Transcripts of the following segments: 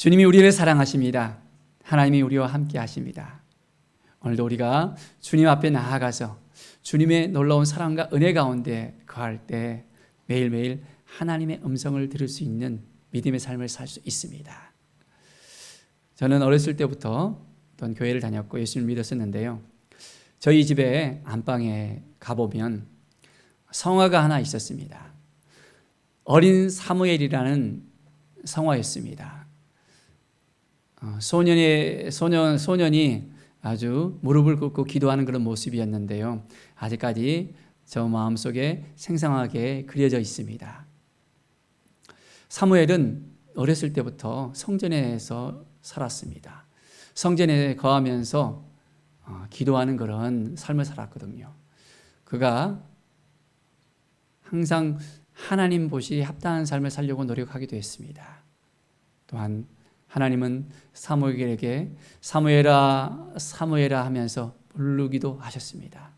주님이 우리를 사랑하십니다. 하나님이 우리와 함께 하십니다. 오늘도 우리가 주님 앞에 나아가서 주님의 놀라운 사랑과 은혜 가운데 거할 때 매일매일 하나님의 음성을 들을 수 있는 믿음의 삶을 살 수 있습니다. 저는 어렸을 때부터 어떤 교회를 다녔고 예수님을 믿었었는데요. 저희 집에 안방에 가보면 성화가 하나 있었습니다. 어린 사무엘이라는 성화였습니다. 소년이 아주 무릎을 꿇고 기도하는 그런 모습이었는데요. 아직까지 저 마음속에 생생하게 그려져 있습니다. 사무엘은 어렸을 때부터 성전에서 살았습니다. 성전에 거하면서 기도하는 그런 삶을 살았거든요. 그가 항상 하나님 보시 합당한 삶을 살려고 노력하기도 했습니다. 또한 하나님은 사무엘에게 사무엘아 사무엘아 하면서 부르기도 하셨습니다.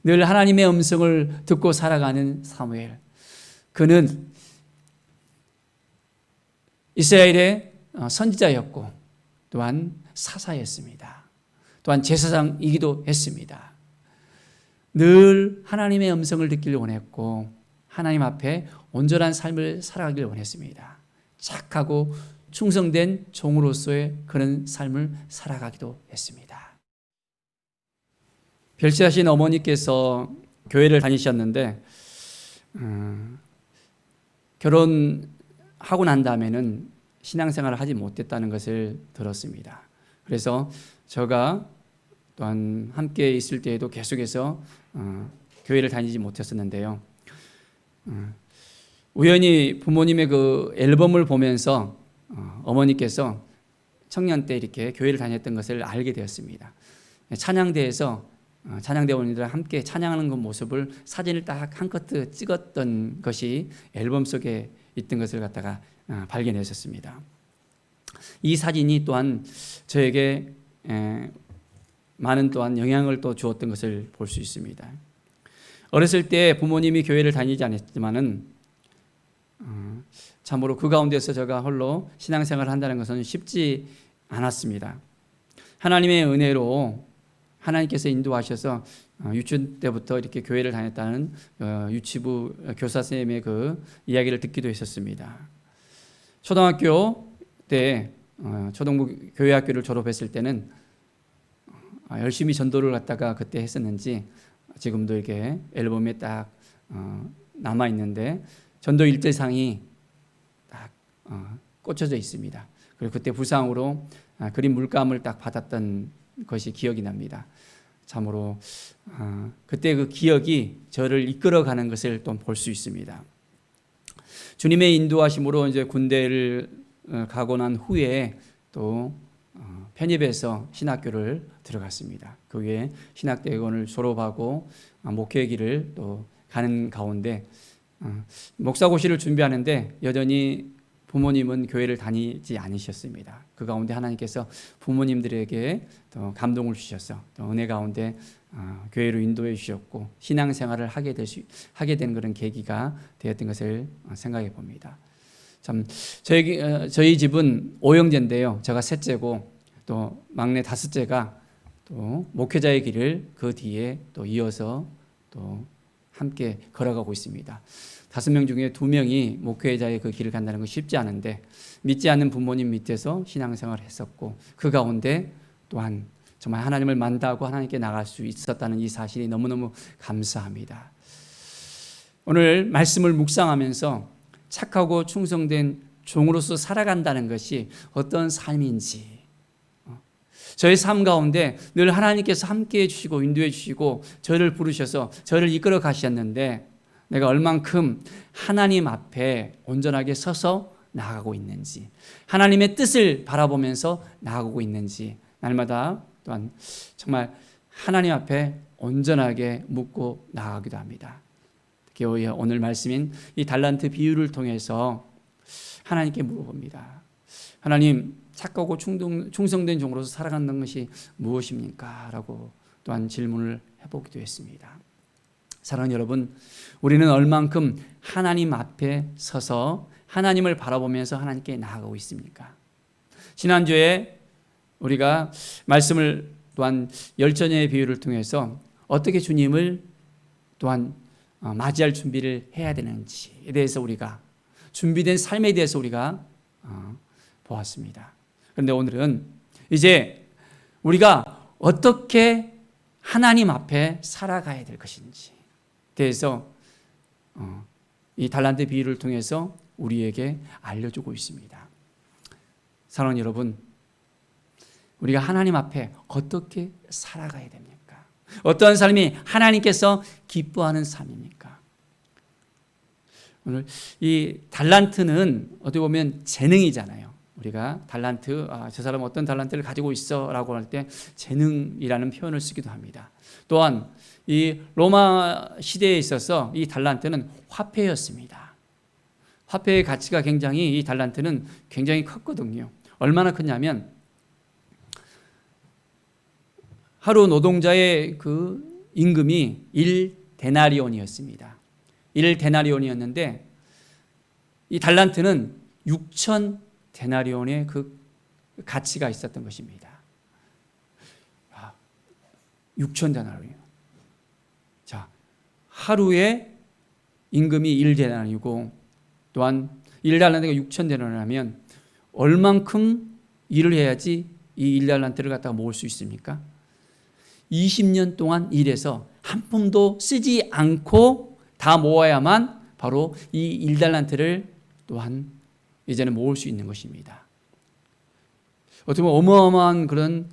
늘 하나님의 음성을 듣고 살아가는 사무엘. 그는 이스라엘의 선지자였고 또한 사사였습니다. 또한 제사장이기도 했습니다. 늘 하나님의 음성을 듣기를 원했고 하나님 앞에 온전한 삶을 살아가길 원했습니다. 착하고 충성된 종으로서의 그런 삶을 살아가기도 했습니다. 별세하신 어머니께서 교회를 다니셨는데 결혼하고 난 다음에는 신앙생활을 하지 못했다는 것을 들었습니다. 그래서 제가 또한 함께 있을 때에도 계속해서 교회를 다니지 못했었는데요. 우연히 부모님의 그 앨범을 보면서 어머니께서 청년 때 이렇게 교회를 다녔던 것을 알게 되었습니다. 찬양대에서 찬양대원들과 함께 찬양하는 그 모습을 사진을 딱 한 커트 찍었던 것이 앨범 속에 있던 것을 갖다가 발견했었습니다. 이 사진이 또한 저에게 많은 또한 영향을 또 주었던 것을 볼 수 있습니다. 어렸을 때 부모님이 교회를 다니지 않았지만은 참으로 그 가운데서 제가 홀로 신앙생활을 한다는 것은 쉽지 않았습니다. 하나님의 은혜로 하나님께서 인도하셔서 유치원 때부터 이렇게 교회를 다녔다는 유치부 교사 선생님의 그 이야기를 듣기도 했었습니다. 초등학교 때 초등부 교회학교를 졸업했을 때는 열심히 전도를 갖다가 그때 했었는지 지금도 이렇게 앨범에 딱 남아 있는데 전도 일대상이 딱 꽂혀져 있습니다. 그리고 그때 부상으로 그림 물감을 딱 받았던 것이 기억이 납니다. 참으로 그때 그 기억이 저를 이끌어가는 것을 또 볼 수 있습니다. 주님의 인도하심으로 이제 군대를 가고 난 후에 또 편입해서 신학교를 들어갔습니다. 그 후에 신학대학원을 졸업하고 목회 길을 또 가는 가운데 목사고시를 준비하는데 여전히 부모님은 교회를 다니지 않으셨습니다. 그 가운데 하나님께서 부모님들에게 또 감동을 주셔서 또 은혜 가운데 교회로 인도해 주셨고 신앙생활을 하게 된 그런 계기가 되었던 것을 생각해 봅니다. 참 저희 집은 5형제인데요. 제가 셋째고 또 막내 다섯째가 또 목회자의 길을 그 뒤에 또 이어서 또 함께 걸어가고 있습니다. 5명 중에 2명이 목회자의 그 길을 간다는 건 쉽지 않은데 믿지 않는 부모님 밑에서 신앙생활을 했었고 그 가운데 또한 정말 하나님을 만나고 하나님께 나갈 수 있었다는 이 사실이 너무너무 감사합니다. 오늘 말씀을 묵상하면서 착하고 충성된 종으로서 살아간다는 것이 어떤 삶인지 저의 삶 가운데 늘 하나님께서 함께해 주시고 인도해 주시고 저를 부르셔서 저를 이끌어 가셨는데 내가 얼만큼 하나님 앞에 온전하게 서서 나아가고 있는지 하나님의 뜻을 바라보면서 나아가고 있는지 날마다 또한 정말 하나님 앞에 온전하게 묻고 나아가기도 합니다. 특히 오늘 말씀인 이 달란트 비유를 통해서 하나님께 물어봅니다. 하나님 착하고 충성된 종으로서 살아가는 것이 무엇입니까? 라고 또한 질문을 해보기도 했습니다. 사랑하는 여러분, 우리는 얼만큼 하나님 앞에 서서 하나님을 바라보면서 하나님께 나아가고 있습니까? 지난주에 우리가 말씀을 또한 열전의 비유를 통해서 어떻게 주님을 또한 맞이할 준비를 해야 되는지에 대해서 우리가 준비된 삶에 대해서 우리가 보았습니다. 그런데 오늘은 이제 우리가 어떻게 하나님 앞에 살아가야 될 것인지 대해서 이 달란트 비유를 통해서 우리에게 알려주고 있습니다. 사랑하는 여러분, 우리가 하나님 앞에 어떻게 살아가야 됩니까? 어떠한 삶이 하나님께서 기뻐하는 삶입니까? 오늘 이 달란트는 어떻게 보면 재능이잖아요. 우리가 달란트, 저 사람은 어떤 달란트를 가지고 있어 라고 할 때 재능이라는 표현을 쓰기도 합니다. 또한 이 로마 시대에 있어서 이 달란트는 화폐였습니다. 화폐의 가치가 굉장히, 이 달란트는 굉장히 컸거든요. 얼마나 컸냐면 하루 노동자의 그 임금이 1데나리온이었습니다. 1데나리온이었는데 이 달란트는 6,000데나리온의 그 가치가 있었던 것입니다. 6,000데나리온. 자, 하루에 임금이 1데나리온이고 또한 1달란트가 6,000데나리온이면 얼만큼 일을 해야지 이 1달란트를 갖다가 모을 수 있습니까? 20년 동안 일해서 한 푼도 쓰지 않고 다 모아야만 바로 이 1달란트를 또한 이제는 모을 수 있는 것입니다. 어떻게 보면 어마어마한 그런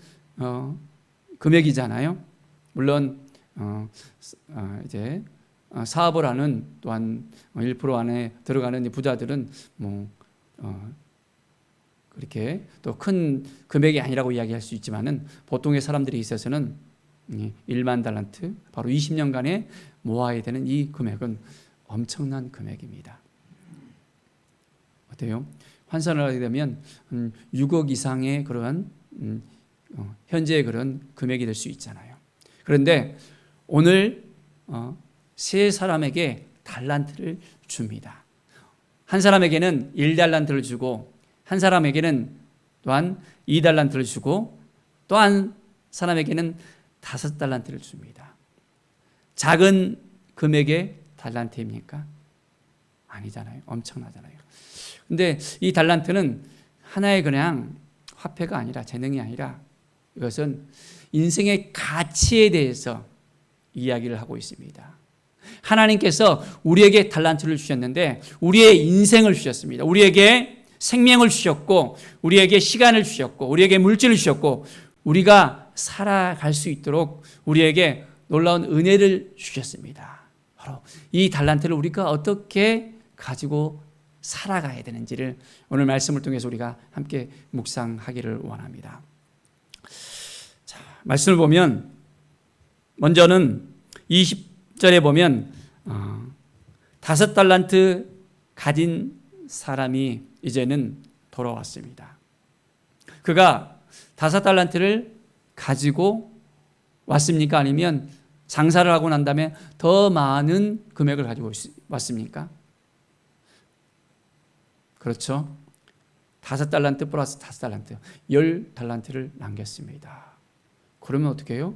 금액이잖아요. 물론 이제 사업을 하는 또한 1% 안에 들어가는 부자들은 뭐 그렇게 또 큰 금액이 아니라고 이야기할 수 있지만은 보통의 사람들이 있어서는 1만 달란트, 바로 20년간에 모아야 되는 이 금액은 엄청난 금액입니다. 어때요? 환산을 하게 되면 6억 이상의 그러한 현재의 그런 금액이 될 수 있잖아요. 그런데 오늘 세 사람에게 달란트를 줍니다. 한 사람에게는 1달란트를 주고 한 사람에게는 또한 2달란트를 주고 또 한 사람에게는 5달란트를 줍니다. 작은 금액의 달란트입니까? 아니잖아요. 엄청나잖아요. 근데 이 달란트는 하나의 그냥 화폐가 아니라, 재능이 아니라 이것은 인생의 가치에 대해서 이야기를 하고 있습니다. 하나님께서 우리에게 달란트를 주셨는데 우리의 인생을 주셨습니다. 우리에게 생명을 주셨고 우리에게 시간을 주셨고 우리에게 물질을 주셨고 우리가 살아갈 수 있도록 우리에게 놀라운 은혜를 주셨습니다. 바로 이 달란트를 우리가 어떻게 가지고 살아가야 되는지를 오늘 말씀을 통해서 우리가 함께 묵상하기를 원합니다. 자, 말씀을 보면 먼저는 20절에 보면 5달란트 가진 사람이 이제는 돌아왔습니다. 그가 5달란트를 가지고 왔습니까? 아니면 장사를 하고 난 다음에 더 많은 금액을 가지고 왔습니까? 그렇죠. 5달란트 플러스 5달란트, 10달란트를 남겼습니다. 그러면 어떻게 해요?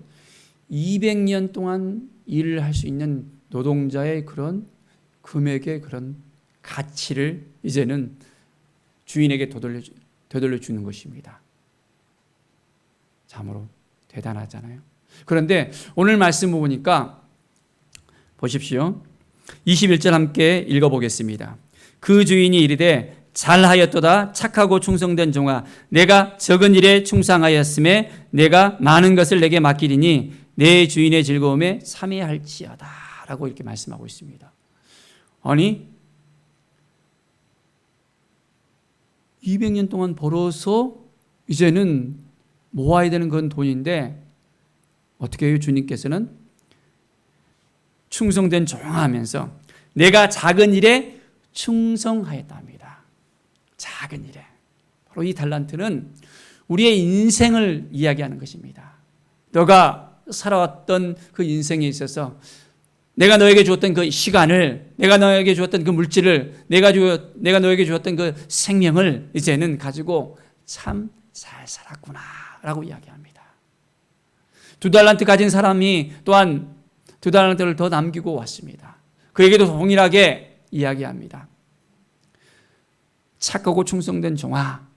200년 동안 일을 할 수 있는 노동자의 그런 금액의 그런 가치를 이제는 주인에게 되돌려 주는 것입니다. 참으로 대단하잖아요. 그런데 오늘 말씀을 보니까 보십시오. 21절 함께 읽어보겠습니다. 그 주인이 이르되 잘하였도다 착하고 충성된 종아 내가 적은 일에 충성하였음에 내가 많은 것을 내게 맡기리니 내 주인의 즐거움에 참여할지어다 라고 이렇게 말씀하고 있습니다. 아니 200년 동안 벌어서 이제는 모아야 되는 건 돈인데 어떻게 해요? 주님께서는 충성된 종하면서 내가 작은 일에 충성하였다 합니다. 작은 일에. 바로 이 달란트는 우리의 인생을 이야기하는 것입니다. 너가 살아왔던 그 인생에 있어서 내가 너에게 주었던 그 시간을, 내가 너에게 주었던 그 물질을, 내가 너에게 주었던 그 생명을 이제는 가지고 참 잘 살았구나 라고 이야기합니다. 2달란트 가진 사람이 또한 2달란트를 더 남기고 왔습니다. 그에게도 동일하게 이야기합니다. 착하고 충성된 종아,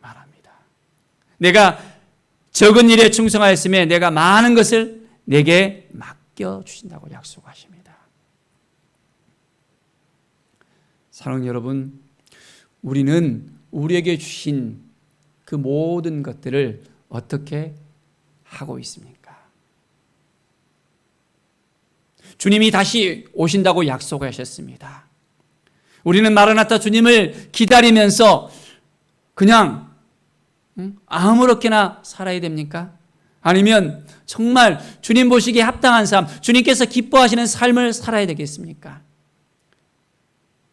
말합니다. 내가 적은 일에 충성하였으면 내가 많은 것을 내게 맡겨주신다고 약속하십니다. 사랑하는 여러분, 우리는 우리에게 주신 그 모든 것들을 어떻게 하고 있습니까? 주님이 다시 오신다고 약속하셨습니다. 우리는 마라나타 주님을 기다리면서 그냥 아무렇게나 살아야 됩니까? 아니면 정말 주님 보시기에 합당한 삶, 주님께서 기뻐하시는 삶을 살아야 되겠습니까?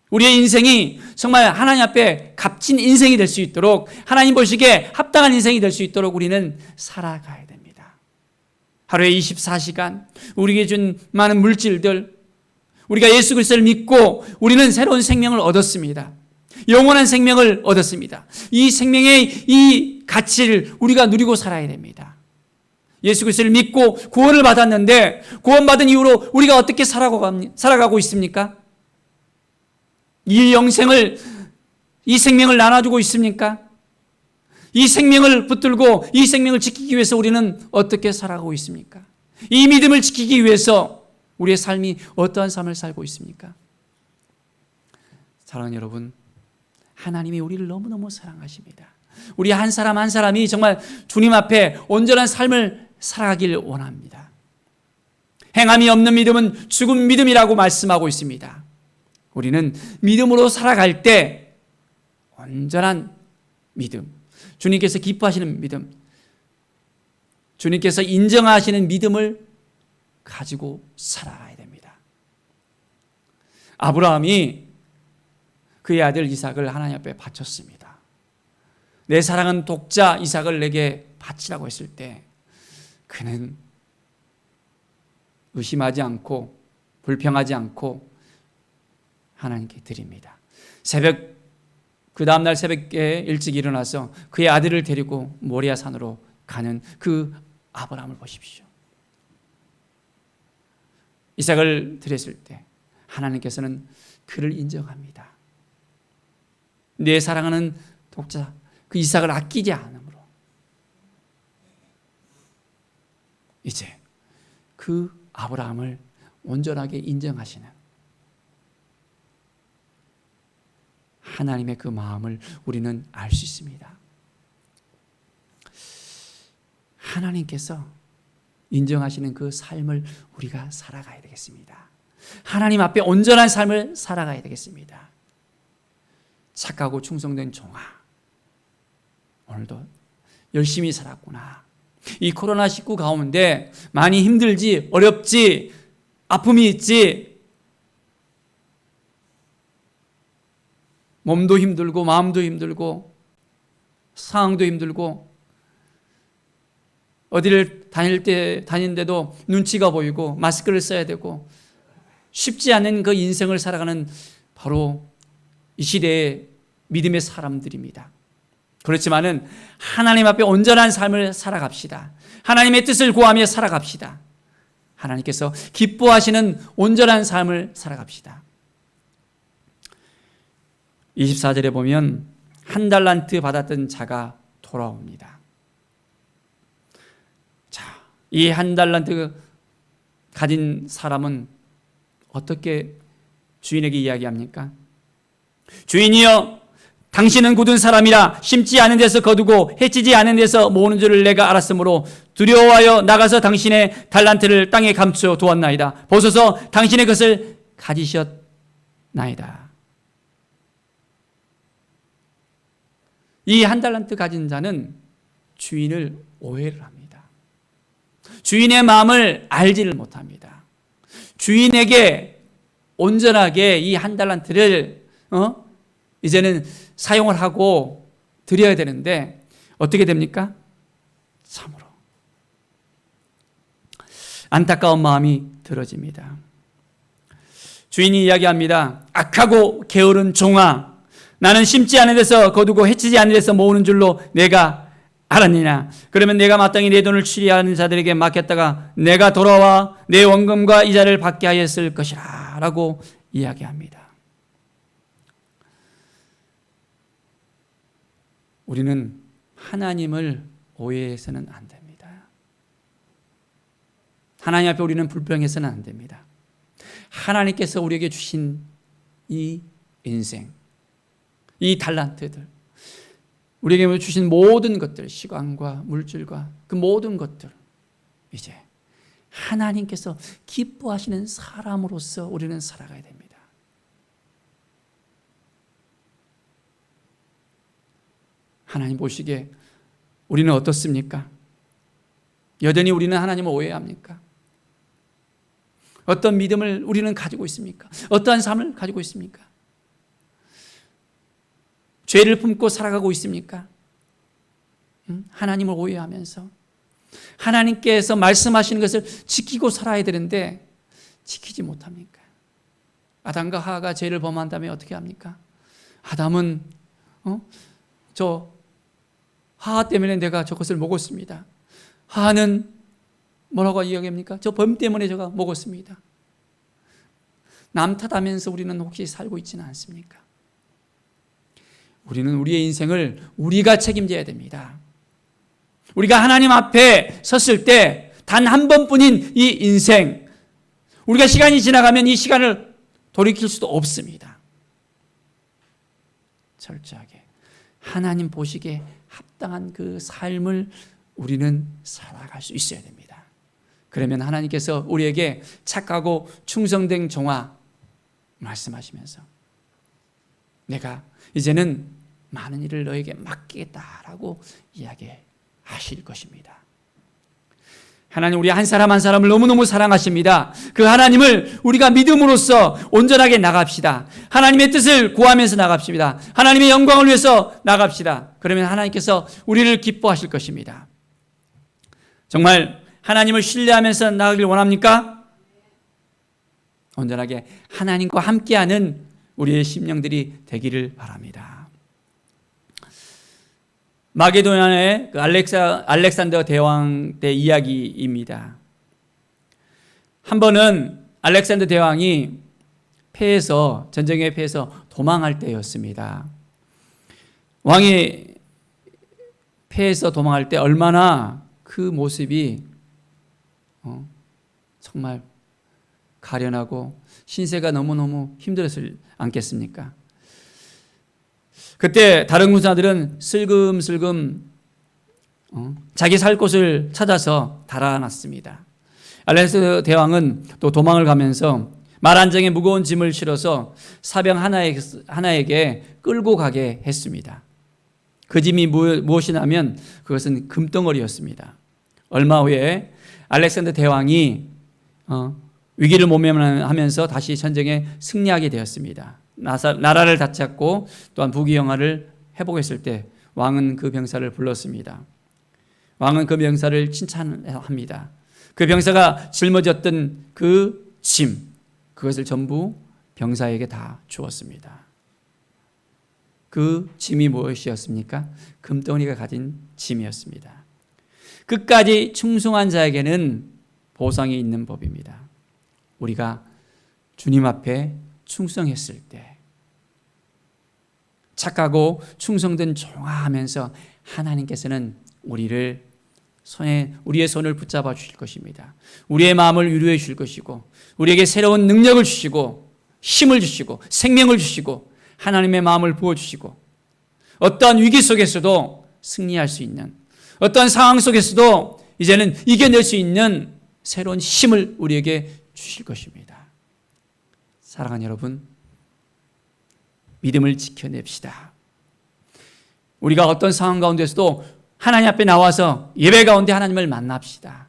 우리의 인생이 정말 하나님 앞에 값진 인생이 될 수 있도록, 하나님 보시기에 합당한 인생이 될 수 있도록 우리는 살아가야 됩니다. 하루에 24시간 우리에게 준 많은 물질들, 우리가 예수 그리스도를 믿고 우리는 새로운 생명을 얻었습니다. 영원한 생명을 얻었습니다. 이 생명의 이 가치를 우리가 누리고 살아야 됩니다. 예수 그리스도를 믿고 구원을 받았는데 구원받은 이후로 우리가 어떻게 살아가고 있습니까? 이 영생을, 이 생명을 나눠주고 있습니까? 이 생명을 붙들고 이 생명을 지키기 위해서 우리는 어떻게 살아가고 있습니까? 이 믿음을 지키기 위해서 우리의 삶이 어떠한 삶을 살고 있습니까? 사랑하는 여러분, 하나님이 우리를 너무너무 사랑하십니다. 우리 한 사람 한 사람이 정말 주님 앞에 온전한 삶을 살아가길 원합니다. 행함이 없는 믿음은 죽은 믿음이라고 말씀하고 있습니다. 우리는 믿음으로 살아갈 때 온전한 믿음, 주님께서 기뻐하시는 믿음, 주님께서 인정하시는 믿음을 가지고 살아가야 됩니다. 아브라함이 그의 아들 이삭을 하나님 앞에 바쳤습니다. 내 사랑하는 독자 이삭을 내게 바치라고 했을 때 그는 의심하지 않고 불평하지 않고 하나님께 드립니다. 그 다음날 새벽에 일찍 일어나서 그의 아들을 데리고 모리아 산으로 가는 그 아브라함을 보십시오. 이삭을 드렸을 때 하나님께서는 그를 인정합니다. 내 사랑하는 독자 그 이삭을 아끼지 않으므로 이제 그 아브라함을 온전하게 인정하시는 하나님의 그 마음을 우리는 알 수 있습니다. 하나님께서 인정하시는 그 삶을 우리가 살아가야 되겠습니다. 하나님 앞에 온전한 삶을 살아가야 되겠습니다. 착하고 충성된 종아, 오늘도 열심히 살았구나. 이 코로나19 가운데 많이 힘들지, 어렵지, 아픔이 있지, 몸도 힘들고 마음도 힘들고 상황도 힘들고 어디를 다니는데도 눈치가 보이고 마스크를 써야 되고 쉽지 않은 그 인생을 살아가는 바로 이 시대의 믿음의 사람들입니다. 그렇지만은 하나님 앞에 온전한 삶을 살아갑시다. 하나님의 뜻을 구하며 살아갑시다. 하나님께서 기뻐하시는 온전한 삶을 살아갑시다. 24절에 보면 1달란트 받았던 자가 돌아옵니다. 자, 이 1달란트 가진 사람은 어떻게 주인에게 이야기합니까? 주인이여, 당신은 굳은 사람이라 심지 않은 데서 거두고 해치지 않은 데서 모으는 줄을 내가 알았으므로 두려워하여 나가서 당신의 달란트를 땅에 감추어 두었나이다. 보소서, 당신의 것을 가지셨나이다. 이 1달란트 가진 자는 주인을 오해를 합니다. 주인의 마음을 알지를 못합니다. 주인에게 온전하게 이 1달란트를 이제는 사용을 하고 드려야 되는데 어떻게 됩니까? 참으로 안타까운 마음이 들어집니다. 주인이 이야기합니다. 악하고 게으른 종아, 나는 심지 않은 데서 거두고 해치지 않은 데서 모으는 줄로 내가 알았느냐. 그러면 내가 마땅히 내 돈을 취리하는 자들에게 맡겼다가 내가 돌아와 내 원금과 이자를 받게 하였을 것이라 라고 이야기합니다. 우리는 하나님을 오해해서는 안 됩니다. 하나님 앞에 우리는 불평해서는 안 됩니다. 하나님께서 우리에게 주신 이 인생, 이 달란트들, 우리에게 주신 모든 것들, 시간과 물질과 그 모든 것들, 이제 하나님께서 기뻐하시는 사람으로서 우리는 살아가야 됩니다. 하나님 보시기에 우리는 어떻습니까? 여전히 우리는 하나님을 오해합니까? 어떤 믿음을 우리는 가지고 있습니까? 어떠한 삶을 가지고 있습니까? 죄를 품고 살아가고 있습니까? 하나님을 오해하면서 하나님께서 말씀하시는 것을 지키고 살아야 되는데 지키지 못합니까? 아담과 하와가 죄를 범한 다음에 어떻게 합니까? 아담은 저 하와 때문에 내가 저것을 먹었습니다. 하와는 뭐라고 이야기합니까? 저 범 때문에 제가 먹었습니다. 남 탓하면서 우리는 혹시 살고 있지는 않습니까? 우리는 우리의 인생을 우리가 책임져야 됩니다. 우리가 하나님 앞에 섰을 때 단 한 번뿐인 이 인생, 우리가 시간이 지나가면 이 시간을 돌이킬 수도 없습니다. 철저하게 하나님 보시기에 합당한 그 삶을 우리는 살아갈 수 있어야 됩니다. 그러면 하나님께서 우리에게 착하고 충성된 종아 말씀하시면서 내가 이제는 많은 일을 너에게 맡기겠다라고 이야기하실 것입니다. 하나님 우리 한 사람 한 사람을 너무너무 사랑하십니다. 그 하나님을 우리가 믿음으로써 온전하게 나갑시다. 하나님의 뜻을 구하면서 나갑시다. 하나님의 영광을 위해서 나갑시다. 그러면 하나님께서 우리를 기뻐하실 것입니다. 정말 하나님을 신뢰하면서 나가길 원합니까? 온전하게 하나님과 함께하는 우리의 심령들이 되기를 바랍니다. 마게도냐의 그 알렉산더 대왕 때 이야기입니다. 한 번은 알렉산더 대왕이 전쟁에 패해서 도망할 때였습니다. 왕이 패해서 도망할 때 얼마나 그 모습이 정말 가련하고 신세가 너무너무 힘들었을 않겠습니까? 그때 다른 군사들은 슬금슬금 자기 살 곳을 찾아서 달아났습니다. 알렉산더 대왕은 또 도망을 가면서 말 한 장에 무거운 짐을 실어서 사병 하나에게 끌고 가게 했습니다. 그 짐이 무엇이냐면 그것은 금덩어리였습니다. 얼마 후에 알렉산더 대왕이 위기를 모면하면서 다시 전쟁에 승리하게 되었습니다. 나라를 다잡고 또한 부귀영화를 회복했을 때 왕은 그 병사를 불렀습니다. 왕은 그 병사를 칭찬합니다. 그 병사가 짊어졌던 그 짐, 그것을 전부 병사에게 다 주었습니다. 그 짐이 무엇이었습니까? 금덩어리가 가진 짐이었습니다. 끝까지 충성한 자에게는 보상이 있는 법입니다. 우리가 주님 앞에 충성했을 때 착하고 충성된 종아하면서 하나님께서는 우리의 손을 붙잡아 주실 것입니다. 우리의 마음을 위로해 주실 것이고 우리에게 새로운 능력을 주시고 힘을 주시고 생명을 주시고 하나님의 마음을 부어주시고 어떠한 위기 속에서도 승리할 수 있는 어떠한 상황 속에서도 이제는 이겨낼 수 있는 새로운 힘을 우리에게 주실 것입니다. 사랑하는 여러분, 믿음을 지켜냅시다. 우리가 어떤 상황 가운데서도 하나님 앞에 나와서 예배 가운데 하나님을 만납시다.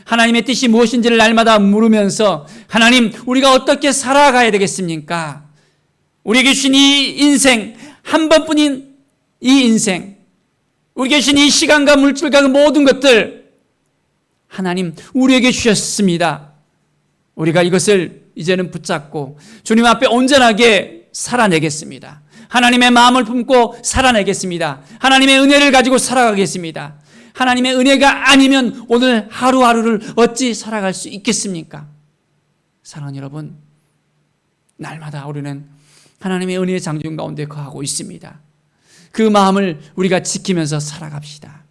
하나님의 뜻이 무엇인지를 날마다 물으면서 하나님, 우리가 어떻게 살아가야 되겠습니까? 우리에게 주신 이 인생, 한 번뿐인 이 인생, 우리에게 주신 이 시간과 물질과 그 모든 것들 하나님 우리에게 주셨습니다. 우리가 이것을 이제는 붙잡고 주님 앞에 온전하게 살아내겠습니다. 하나님의 마음을 품고 살아내겠습니다. 하나님의 은혜를 가지고 살아가겠습니다. 하나님의 은혜가 아니면 오늘 하루하루를 어찌 살아갈 수 있겠습니까? 사랑하는 여러분, 날마다 우리는 하나님의 은혜의 장중 가운데 거하고 있습니다. 그 마음을 우리가 지키면서 살아갑시다.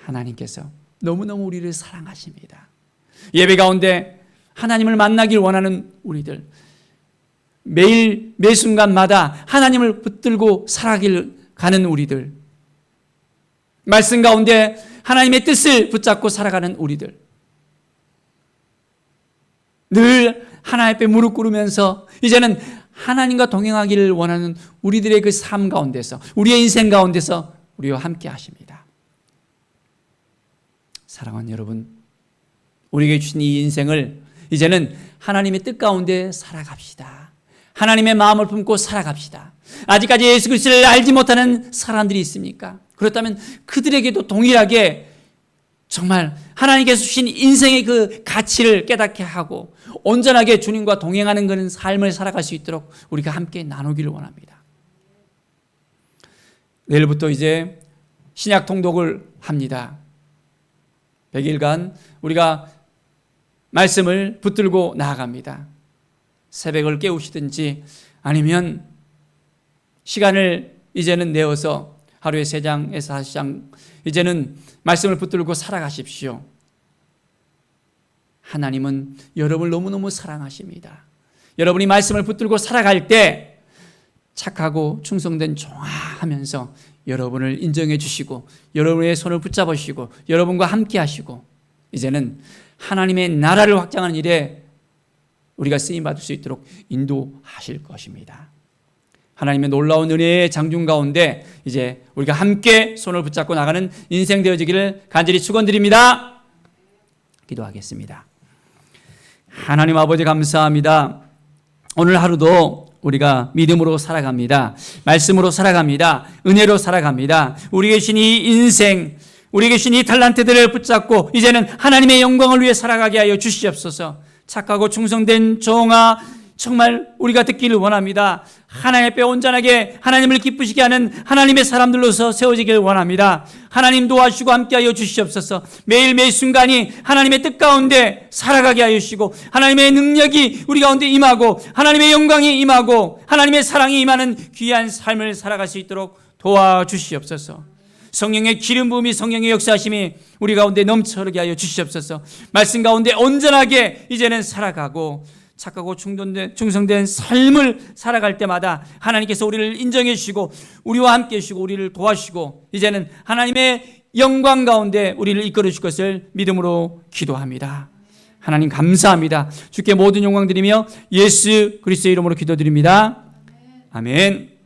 하나님께서 너무너무 우리를 사랑하십니다. 예배 가운데 하나님을 만나길 원하는 우리들, 매일 매 순간마다 하나님을 붙들고 살아가길 가는 우리들, 말씀 가운데 하나님의 뜻을 붙잡고 살아가는 우리들, 늘 하나님 앞에 무릎 꿇으면서 이제는 하나님과 동행하기를 원하는 우리들의 그 삶 가운데서, 우리의 인생 가운데서 우리와 함께 하십니다. 사랑하는 여러분, 우리에게 주신 이 인생을 이제는 하나님의 뜻 가운데 살아갑시다. 하나님의 마음을 품고 살아갑시다. 아직까지 예수 그리스도를 알지 못하는 사람들이 있습니까? 그렇다면 그들에게도 동일하게 정말 하나님께서 주신 인생의 그 가치를 깨닫게 하고 온전하게 주님과 동행하는 그런 삶을 살아갈 수 있도록 우리가 함께 나누기를 원합니다. 내일부터 이제 신약 통독을 합니다. 100일간 우리가 말씀을 붙들고 나아갑니다. 새벽을 깨우시든지 아니면 시간을 이제는 내어서 하루에 3장에서 5장 이제는 말씀을 붙들고 살아가십시오. 하나님은 여러분을 너무너무 사랑하십니다. 여러분이 말씀을 붙들고 살아갈 때 착하고 충성된 종아 하면서 여러분을 인정해 주시고 여러분의 손을 붙잡아 주시고 여러분과 함께 하시고 이제는 하나님의 나라를 확장하는 일에 우리가 쓰임받을 수 있도록 인도하실 것입니다. 하나님의 놀라운 은혜의 장중 가운데 이제 우리가 함께 손을 붙잡고 나가는 인생 되어지기를 간절히 축원드립니다. 기도하겠습니다. 하나님 아버지 감사합니다. 오늘 하루도 우리가 믿음으로 살아갑니다. 말씀으로 살아갑니다. 은혜로 살아갑니다. 우리에게 주신 이 인생, 우리에게 주신 이 달란트들을 붙잡고 이제는 하나님의 영광을 위해 살아가게 하여 주시옵소서. 착하고 충성된 종아 정말 우리가 듣기를 원합니다. 하나님 앞에 온전하게 하나님을 기쁘시게 하는 하나님의 사람들로서 세워지기를 원합니다. 하나님 도와주시고 함께하여 주시옵소서. 매일 매 순간이 하나님의 뜻 가운데 살아가게 하여 주시고 하나님의 능력이 우리 가운데 임하고 하나님의 영광이 임하고 하나님의 사랑이 임하는 귀한 삶을 살아갈 수 있도록 도와주시옵소서. 성령의 기름 부음이 성령의 역사하심이 우리 가운데 넘쳐나게 하여 주시옵소서. 말씀 가운데 온전하게 이제는 살아가고 착하고 충성된 삶을 살아갈 때마다 하나님께서 우리를 인정해 주시고 우리와 함께 해주시고 우리를 도와주시고 이제는 하나님의 영광 가운데 우리를 이끌어 주실 것을 믿음으로 기도합니다. 하나님 감사합니다. 주께 모든 영광 드리며 예수 그리스도의 이름으로 기도드립니다. 아멘.